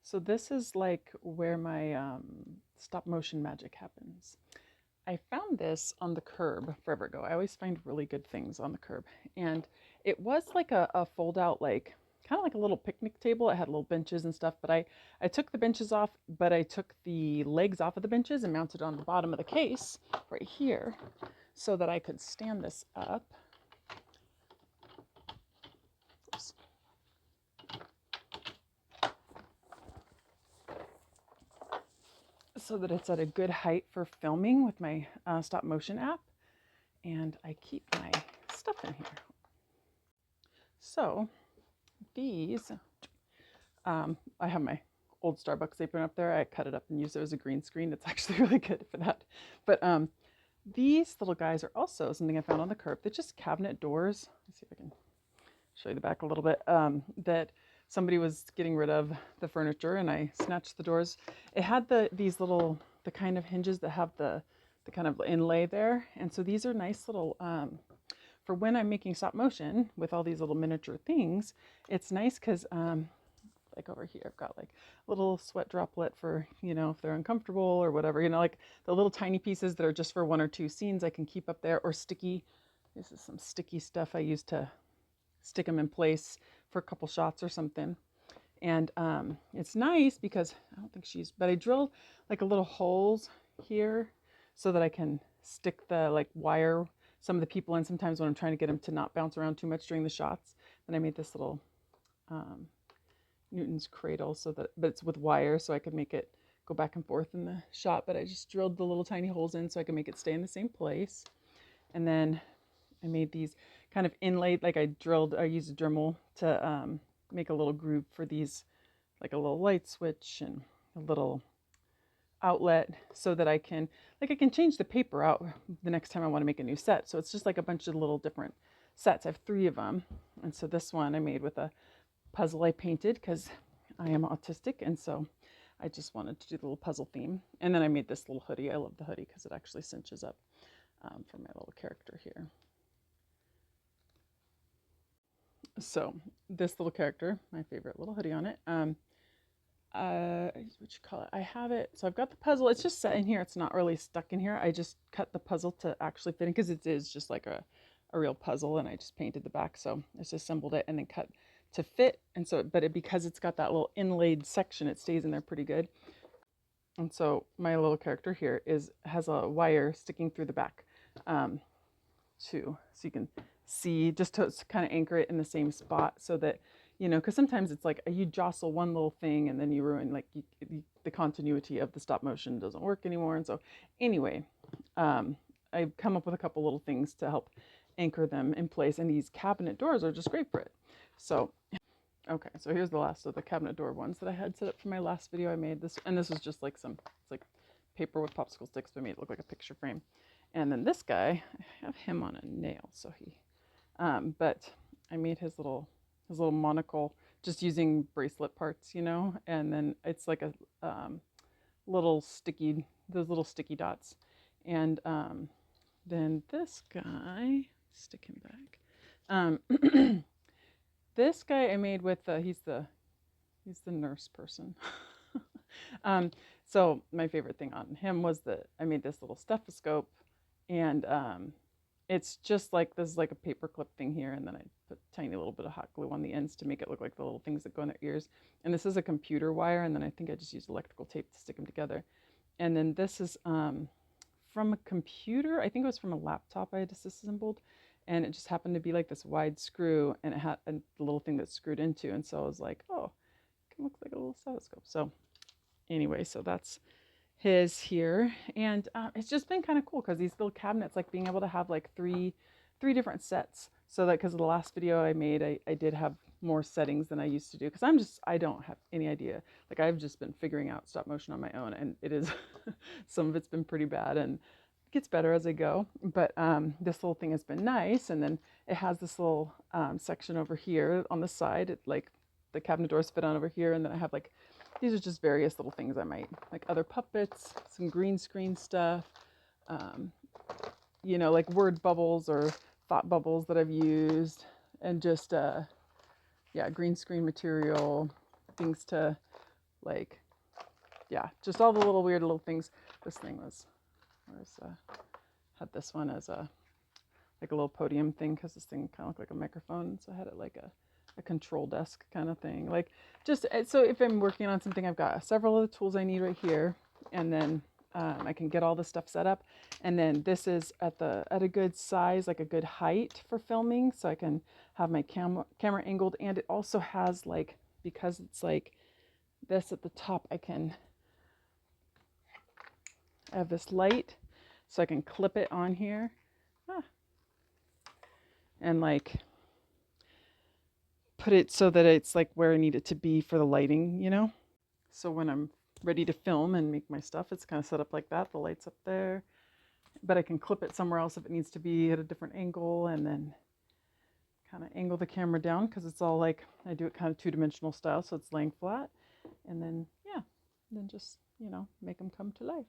So this is like where my stop motion magic happens. I found this on the curb forever ago. I always find really good things on the curb. And it was like a fold out, like kind of like a little picnic table. It had little benches and stuff, but I took the benches off, but I took the legs off of the benches and mounted on the bottom of the case right here so that I could stand this up. Oops. So that it's at a good height for filming with my stop motion app. And I keep my stuff in here. So these, I have my old Starbucks apron up there. I cut it up and use it as a green screen. It's actually really good for that. But these little guys are also something I found on the curb. They're just cabinet doors. Let's see if I can show you the back a little bit. That somebody was getting rid of the furniture and I snatched the doors. It had these little, the kind of hinges that have the kind of inlay there. And so these are nice little, for when I'm making stop motion with all these little miniature things, it's nice because like over here, I've got like a little sweat droplet for, if they're uncomfortable or whatever, like the little tiny pieces that are just for one or two scenes I can keep up there, or sticky. This is some sticky stuff I use to stick them in place for a couple shots or something. And it's nice because I don't think she's, but I drilled like a little holes here so that I can stick the like wire, some of the people in sometimes when I'm trying to get them to not bounce around too much during the shots. Then I made this little Newton's cradle but it's with wire so I could make it go back and forth in the shot. But I just drilled the little tiny holes in so I can make it stay in the same place. And then I made these kind of inlaid, like I used a Dremel to make a little groove for these, like a little light switch and a little outlet so that I can change the paper out the next time I want to make a new set. So it's just like a bunch of little different sets. I have 3 of them. And so this one I made with a puzzle I painted because I am autistic. And so I just wanted to do the little puzzle theme. And then I made this little hoodie. I love the hoodie because it actually cinches up for my little character here. So this little character, my favorite little hoodie on it. What you call it? I have it. So I've got the puzzle. It's just set in here. It's not really stuck in here. I just cut the puzzle to actually fit in because it is just like a real puzzle, and I just painted the back. So I just assembled it and then cut to fit. And so, because it's got that little inlaid section, it stays in there pretty good. And so my little character here has a wire sticking through the back too, so you can see, just to kind of anchor it in the same spot so that, because sometimes it's like you jostle one little thing and then you ruin the continuity of the stop motion doesn't work anymore. And so anyway, I've come up with a couple little things to help anchor them in place, and these cabinet doors are just great for it. So okay, so here's the last of the cabinet door ones that I had set up for my last video. I made this, and this was just like it's like paper with popsicle sticks, but I made it look like a picture frame. And then this guy, I have him on a nail, so but I made his little monocle just using bracelet parts, and then it's like a those little sticky dots. And then this guy, stick him back. This guy I made with he's the nurse person. So my favorite thing on him was that I made this little stethoscope, and it's just like this is like a paper clip thing here, and then I put a tiny little bit of hot glue on the ends to make it look like the little things that go in their ears. And this is a computer wire, and then I think I just used electrical tape to stick them together. And then this is from a computer. I think it was from a laptop I had disassembled, and it just happened to be like this wide screw, and it had a little thing that's screwed into. And so I was like, oh, it can look like a little stethoscope. So anyway, so that's his here. And it's just been kind of cool because these little cabinets, like being able to have like three different sets, so that because of the last video I made, I did have more settings than I used to do, because I don't have any idea. Like I've just been figuring out stop motion on my own, and it is some of it's been pretty bad and it gets better as I go. But this little thing has been nice. And then it has this little section over here on the side. It, like the cabinet doors fit on over here, and then I have like, these are just various little things I might, like other puppets, some green screen stuff, like word bubbles or thought bubbles that I've used, and just, green screen material, things to Like, yeah, just all the little weird little things. This thing was, had this one as a like a little podium thing because this thing kind of looked like a microphone. So I had it like a control desk kind of thing. Like just so if I'm working on something, I've got several of the tools I need right here, and then I can get all the stuff set up. And then this is at a good size, like a good height for filming, so I can have my camera angled. And it also has like, because it's like this at the top, I have this light, so I can clip it on here. And like put it so that it's like where I need it to be for the lighting, you know? So when I'm ready to film and make my stuff, it's kind of set up like that. The light's up there, but I can clip it somewhere else if it needs to be at a different angle, and then kind of angle the camera down because it's all like, I do it kind of two-dimensional style, so it's laying flat. And then, yeah, then just, make them come to life.